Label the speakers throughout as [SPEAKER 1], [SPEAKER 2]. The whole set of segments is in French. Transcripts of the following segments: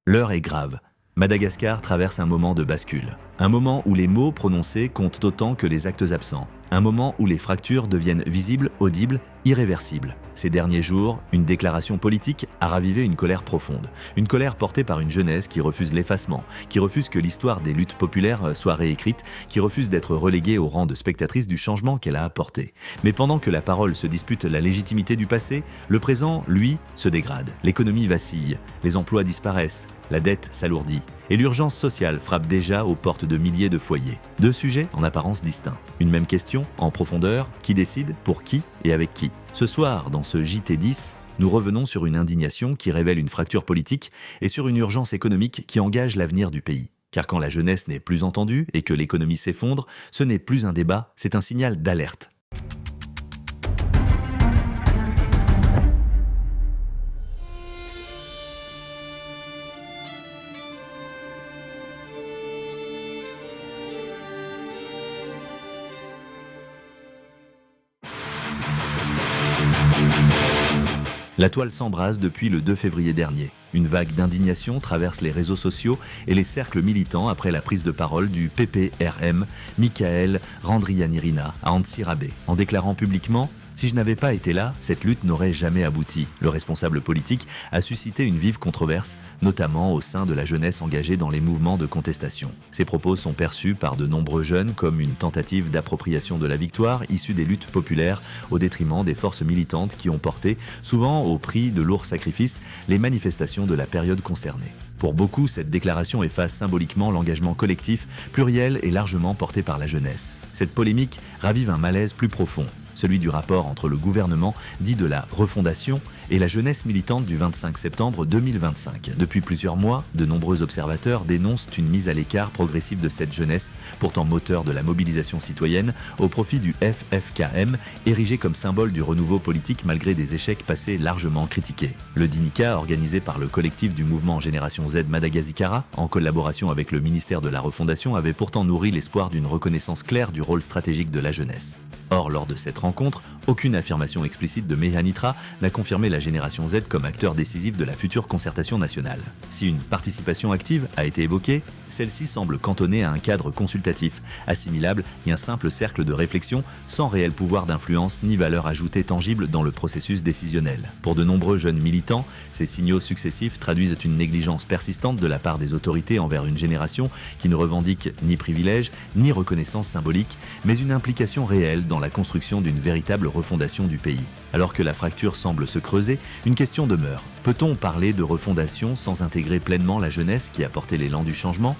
[SPEAKER 1] L'heure est grave. Madagascar traverse un moment de bascule. Un moment où les mots prononcés comptent autant que les actes absents. Un moment où les fractures deviennent visibles, audibles, irréversibles. Ces derniers jours, une déclaration politique a ravivé une colère profonde. Une colère portée par une jeunesse qui refuse l'effacement, qui refuse que l'histoire des luttes populaires soit réécrite, qui refuse d'être reléguée au rang de spectatrice du changement qu'elle a apporté. Mais pendant que la parole se dispute la légitimité du passé, le présent, lui, se dégrade. L'économie vacille, les emplois disparaissent, la dette s'alourdit. Et l'urgence sociale frappe déjà aux portes de milliers de foyers. Deux sujets en apparence distincts. Une même question, en profondeur, qui décide, pour qui et avec qui. Ce soir, dans ce JT10, nous revenons sur une indignation qui révèle une fracture politique et sur une urgence économique qui engage l'avenir du pays. Car quand la jeunesse n'est plus entendue et que l'économie s'effondre, ce n'est plus un débat, c'est un signal d'alerte. La toile s'embrase depuis le 2 février dernier. Une vague d'indignation traverse les réseaux sociaux et les cercles militants après la prise de parole du PPRM, Michael Randrianirina, à Antsirabe, en déclarant publiquement « Si je n'avais pas été là, cette lutte n'aurait jamais abouti ». Le responsable politique a suscité une vive controverse, notamment au sein de la jeunesse engagée dans les mouvements de contestation. Ces propos sont perçus par de nombreux jeunes comme une tentative d'appropriation de la victoire issue des luttes populaires au détriment des forces militantes qui ont porté, souvent au prix de lourds sacrifices, les manifestations de la période concernée. Pour beaucoup, cette déclaration efface symboliquement l'engagement collectif, pluriel et largement porté par la jeunesse. Cette polémique ravive un malaise plus profond, celui du rapport entre le gouvernement dit de la refondation et la jeunesse militante du 25 septembre 2025. Depuis plusieurs mois, de nombreux observateurs dénoncent une mise à l'écart progressive de cette jeunesse, pourtant moteur de la mobilisation citoyenne, au profit du FFKM, érigé comme symbole du renouveau politique malgré des échecs passés largement critiqués. Le Dinika, organisé par le collectif du mouvement Génération Z Madagascar, en collaboration avec le ministère de la Refondation, avait pourtant nourri l'espoir d'une reconnaissance claire du rôle stratégique de la jeunesse. Or, lors de cette rencontre, aucune affirmation explicite de Mehanitra n'a confirmé la Génération Z comme acteur décisif de la future concertation nationale. Si une participation active a été évoquée, celle-ci semble cantonnée à un cadre consultatif, assimilable et un simple cercle de réflexion sans réel pouvoir d'influence ni valeur ajoutée tangible dans le processus décisionnel. Pour de nombreux jeunes militants, ces signaux successifs traduisent une négligence persistante de la part des autorités envers une génération qui ne revendique ni privilège ni reconnaissance symbolique, mais une implication réelle dans la construction d'une véritable refondation du pays. Alors que la fracture semble se creuser, une question demeure. Peut-on parler de refondation sans intégrer pleinement la jeunesse qui a porté l'élan du changement ?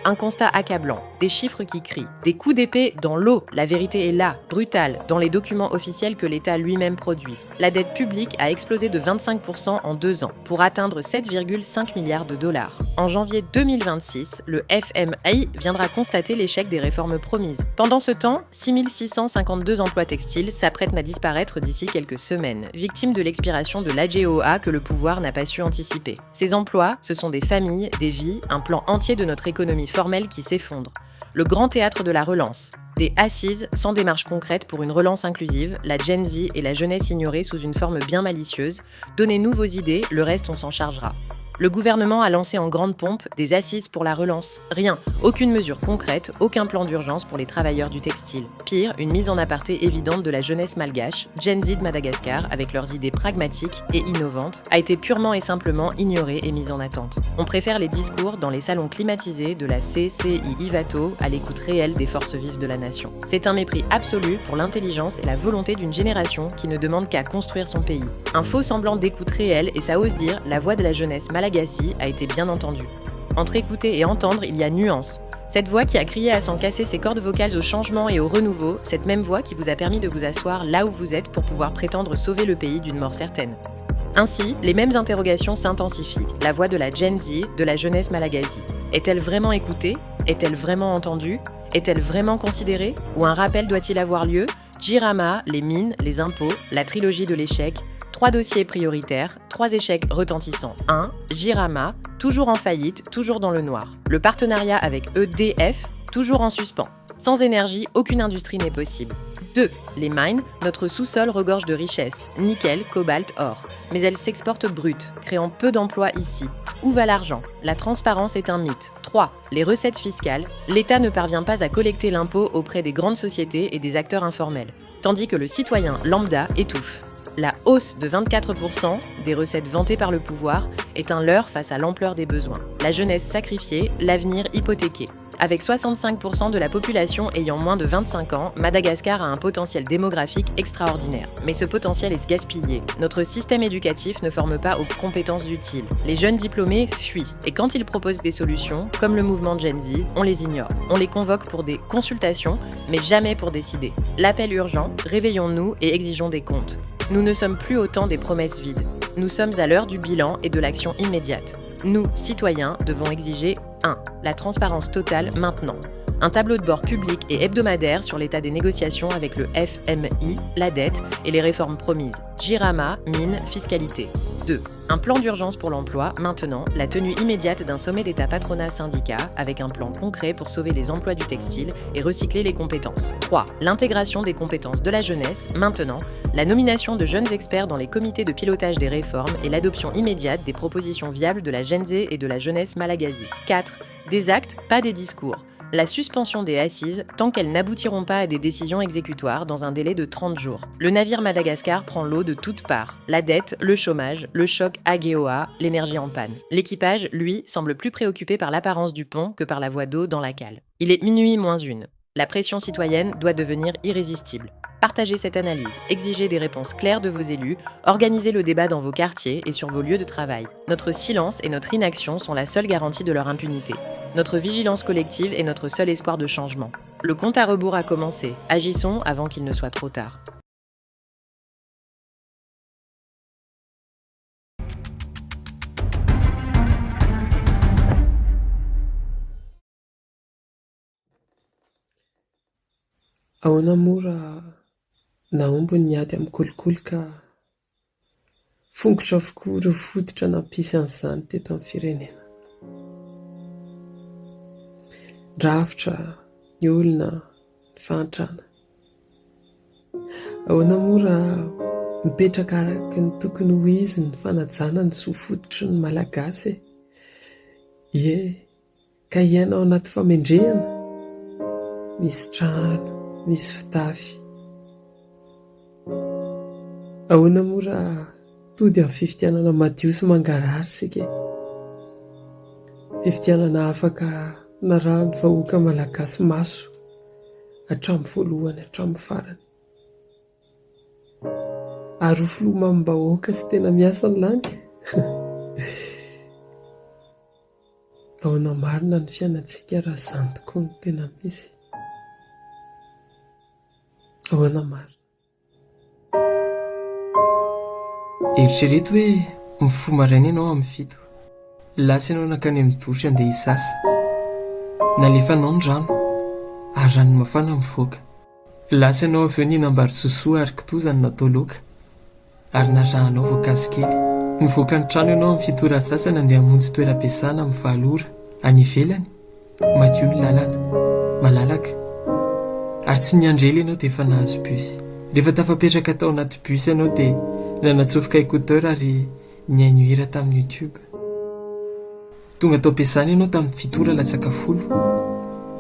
[SPEAKER 2] Un constat accablant, des chiffres qui crient, des coups d'épée dans l'eau, la vérité est là, brutale, dans les documents officiels que l'État lui-même produit. La dette publique a explosé de 25% en 2 ans, pour atteindre 7,5 milliards de dollars. En janvier 2026, le FMI viendra constater l'échec des réformes promises. Pendant ce temps, 6652 emplois textiles s'apprêtent à disparaître d'ici quelques semaines, victimes de l'expiration de l'AGOA que le pouvoir n'a pas su anticiper. Ces emplois, ce sont des familles, des vies, un plan entier de notre économie formelle qui s'effondre. Le grand théâtre de la relance. Des assises sans démarche concrète pour une relance inclusive, la Gen Z et la jeunesse ignorée sous une forme bien malicieuse. Donnez-nous vos idées, le reste on s'en chargera. Le gouvernement a lancé en grande pompe des assises pour la relance. Rien, aucune mesure concrète, aucun plan d'urgence pour les travailleurs du textile. Pire, une mise en aparté évidente de la jeunesse malgache, Gen Z de Madagascar, avec leurs idées pragmatiques et innovantes, a été purement et simplement ignorée et mise en attente. On préfère les discours dans les salons climatisés de la CCI Ivato à l'écoute réelle des forces vives de la nation. C'est un mépris absolu pour l'intelligence et la volonté d'une génération qui ne demande qu'à construire son pays. Un faux semblant d'écoute réelle et ça ose dire la voix de la jeunesse malagasy a été bien entendue. Entre écouter et entendre, il y a nuance. Cette voix qui a crié à s'en casser ses cordes vocales au changement et au renouveau, cette même voix qui vous a permis de vous asseoir là où vous êtes pour pouvoir prétendre sauver le pays d'une mort certaine. Ainsi, les mêmes interrogations s'intensifient. La voix de la Gen Z, de la jeunesse malagasy. Est-elle vraiment écoutée? Est-elle vraiment entendue? Est-elle vraiment considérée? Ou un rappel doit-il avoir lieu? Jirama, les mines, les impôts, la trilogie de l'échec, 3 dossiers prioritaires, 3 échecs retentissants. 1. Jirama, toujours en faillite, toujours dans le noir. Le partenariat avec EDF, toujours en suspens. Sans énergie, aucune industrie n'est possible. 2. Les mines, notre sous-sol regorge de richesses, nickel, cobalt, or. Mais elles s'exportent brutes, créant peu d'emplois ici. Où va l'argent? La transparence est un mythe. 3. Les recettes fiscales, l'État ne parvient pas à collecter l'impôt auprès des grandes sociétés et des acteurs informels, tandis que le citoyen lambda étouffe. La hausse de 24% des recettes vantées par le pouvoir est un leurre face à l'ampleur des besoins. La jeunesse sacrifiée, l'avenir hypothéqué. Avec 65% de la population ayant moins de 25 ans, Madagascar a un potentiel démographique extraordinaire. Mais ce potentiel est gaspillé. Notre système éducatif ne forme pas aux compétences utiles. Les jeunes diplômés fuient. Et quand ils proposent des solutions, comme le mouvement Gen Z, on les ignore. On les convoque pour des consultations, mais jamais pour décider. L'appel urgent, réveillons-nous et exigeons des comptes. Nous ne sommes plus au temps des promesses vides. Nous sommes à l'heure du bilan et de l'action immédiate. Nous, citoyens, devons exiger 1. La transparence totale maintenant. Un tableau de bord public et hebdomadaire sur l'état des négociations avec le FMI, la dette et les réformes promises. Jirama, mine, fiscalité. 2. Un plan d'urgence pour l'emploi, maintenant, la tenue immédiate d'un sommet d'État patronat-syndicat avec un plan concret pour sauver les emplois du textile et recycler les compétences. 3. L'intégration des compétences de la jeunesse, maintenant, la nomination de jeunes experts dans les comités de pilotage des réformes et l'adoption immédiate des propositions viables de la Gen Z et de la jeunesse malagasy. 4. Des actes, pas des discours. La suspension des assises tant qu'elles n'aboutiront pas à des décisions exécutoires dans un délai de 30 jours. Le navire Madagascar prend l'eau de toutes parts. La dette, le chômage, le choc Ageoa, l'énergie en panne. L'équipage, lui, semble plus préoccupé par l'apparence du pont que par la voie d'eau dans la cale. Il est minuit moins 1. La pression citoyenne doit devenir irrésistible. Partagez cette analyse, exigez des réponses claires de vos élus, organisez le débat dans vos quartiers et sur vos lieux de travail. Notre silence et notre inaction sont la seule garantie de leur impunité. Notre vigilance collective est notre seul espoir de changement. Le compte à rebours a commencé. Agissons avant qu'il ne soit trop tard.
[SPEAKER 3] Ahoana moa raha naomby ny ady amin'ny kolikoly ka fongotra avokoa ireo fototra nampisy an'izany teto amin'ny firenena. Drafitra, ny olona, ny fahantrana. Ahoana moa raha mipetraka araka ny tokony ho izy ny fanajana ny soafototry ny malagasy e. Ie, ka iaina ao anaty famendrehana, misy trano, misy fitafy. Ahoana moa raha tody amin'ny fifidianana madio sy mangarary sika e. Fifidianana afaka narahan'ny vahoaka malagasy maso hatramin'ny voalohany hatramin'ny farany. Ary ho filomanom-bahoaka sy tena miasa ny lany. Ahoana marina ny fiainantsika raha izany tokoa no tena misy. Ahoana marina.
[SPEAKER 4] Eritrereto hoe mifoha maraina ianao amin'ny fito. Lasa ianao nakany amin'ny dosy andeha hisasa. Nalefanao ny rano ary rano mafana mivoaka. Lasa ianao avy eo ninambary sosoa ary kitoza ny natao laoka ary narahanao voankazo kely. Nivoaka ny trano ianao amin'ny fito ora sasany andeha hamonjy toeram-piasana amin'ny 9 ora. Any ivelany madio ny lalana, malalaka. Ary tsy niandrely ianao dia efa nahazo busy. Rehefa tafapetraka tao anaty busy ianao dia nanatsofoka écouteur ary nihaino hira tamin'ny YouTube. Tonga tao am-piasana ianao tamin'ny 7 ora latsaka folo.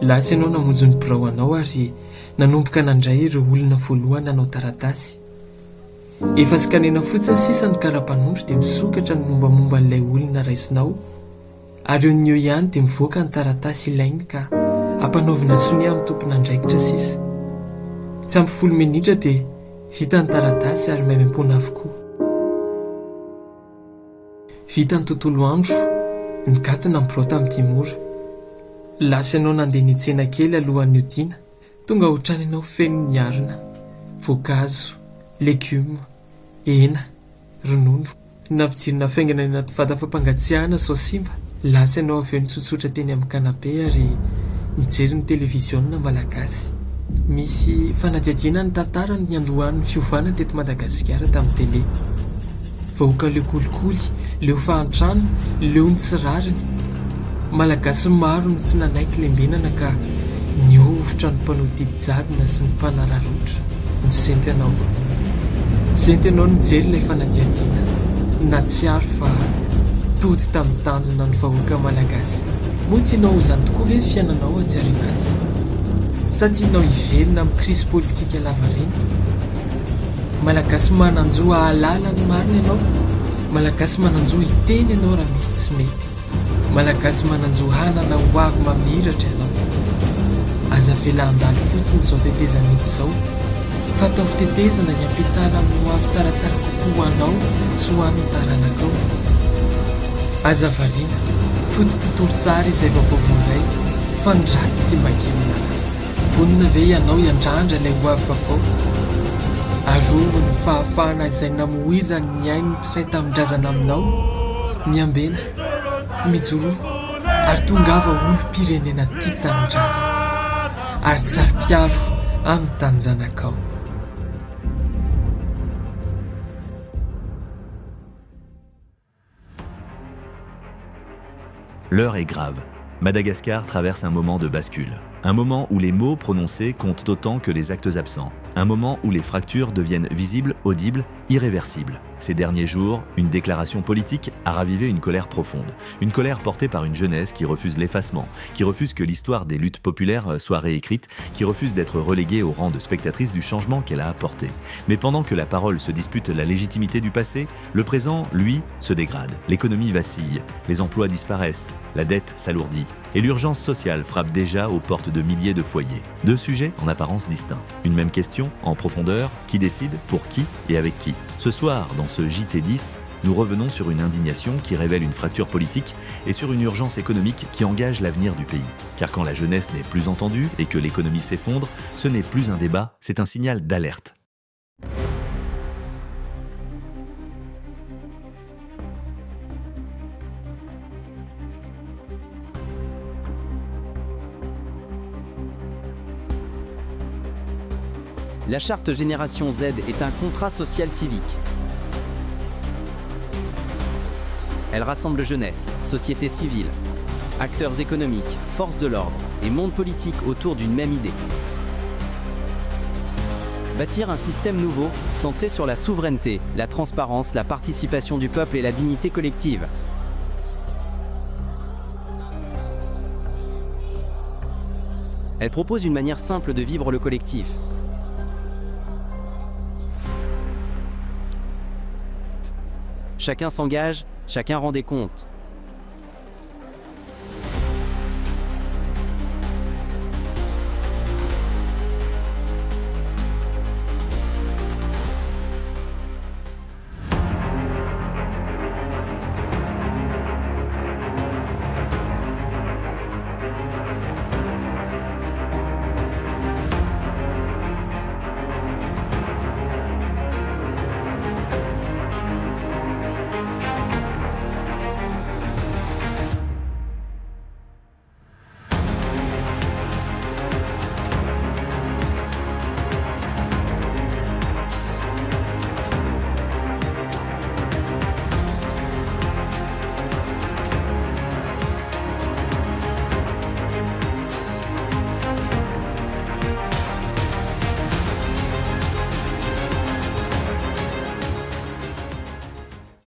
[SPEAKER 4] Lasa ianao namonjy ny birao anao ary nanomboka nandray ireo olona voalohany nanao taratasy. Efa sikanena fotsiny sisa ny karapanondro dia misokatra ny mombamomba n'ilay olona raisinao ary eo ny eo ihany dia mivoaka ny taratasy ilainy ka ampanaovina sonia amin'ny tompon'andraikitra sisa. Tsy ampy 10 minitra dia vita ny taratasy ary maimam-pona avokoa. Vita ny tontolo andro, ny gatona ny birao tamin'ny 10 ora. Lasa ianao nandeha niantsena kely alohan'ny odiana, tonga ohatrany ianao feno ny arina, voankazo, legioma, hena, ronono. Nampijirina faingana ny anaty vata fampangatsiahana sao simba. Lasa ianao avy eo nitsotsotra teny amin'ny kanabe ary mijery ny televiziona malagasy. Misy fanadihadiana ny tantara ny andohan'ny fiovana teto Madagasikara tamin'ny tele. Vahoaka leo kolikoly, leo fahantrano, leo ny tsirariny. Malagasy maro ny tsy nanaiky lembenana ka niovitra ny mpanao didy-jadona sy ny mpanararotra. Ny sento ianao. Sento ianao nijery ilay fanadihadiana. Na tsy ary fa tody tamin'ny tanjona ny vahoaka malagasy. Moa tianao izany tokoa hoe fiainanao atsy arenazy. Sa tianao hivelona amin'ny krisy politika lavareny? Malagasy mananjo ahalala ny marina ianao. Malagasy mananjo hiteny ianao raha misy tsy mety. Malagasy mananjo hanana ho avy mamiratra ianao. Aza vela handalo fotsiny izao tetezana itsy izao. Fa atao fitetezana ny ampitana amin'ny ho avy tsaratsara kokoa ho anao sy ho an'ny taranakao. Aza variana, fotompitoro tsara izay vaovao iray, fa ny ratsy tsy mba kelina. Vonina ve ianao hiandrandra ilay ho avy vaovao? Arovo ny fahafahana izay namohizany ny ainy iray tamin-drazana aminao, miambena, mijoroa, ary tongava olo-pirenena tia tamin-drazana, ary sary-piaro amin'ny tany zanakao.
[SPEAKER 1] L'heure est grave. Madagascar traverse un moment de bascule. Un moment où les mots prononcés comptent autant que les actes absents. Un moment où les fractures deviennent visibles, audibles, irréversibles. Ces derniers jours, une déclaration politique a ravivé une colère profonde. Une colère portée par une jeunesse qui refuse l'effacement, qui refuse que l'histoire des luttes populaires soit réécrite, qui refuse d'être reléguée au rang de spectatrice du changement qu'elle a apporté. Mais pendant que la parole se dispute la légitimité du passé, le présent, lui, se dégrade. L'économie vacille, les emplois disparaissent, la dette s'alourdit. Et l'urgence sociale frappe déjà aux portes de milliers de foyers. Deux sujets en apparence distincts. Une même question, en profondeur, qui décide, pour qui et avec qui. Ce soir, dans ce JT10, nous revenons sur une indignation qui révèle une fracture politique et sur une urgence économique qui engage l'avenir du pays. Car quand la jeunesse n'est plus entendue et que l'économie s'effondre, ce n'est plus un débat, c'est un signal d'alerte.
[SPEAKER 5] La charte Génération Z est un contrat social civique. Elle rassemble jeunesse, société civile, acteurs économiques, forces de l'ordre et monde politique autour d'une même idée. Bâtir un système nouveau, centré sur la souveraineté, la transparence, la participation du peuple et la dignité collective. Elle propose une manière simple de vivre le collectif. Chacun s'engage, chacun rend des comptes.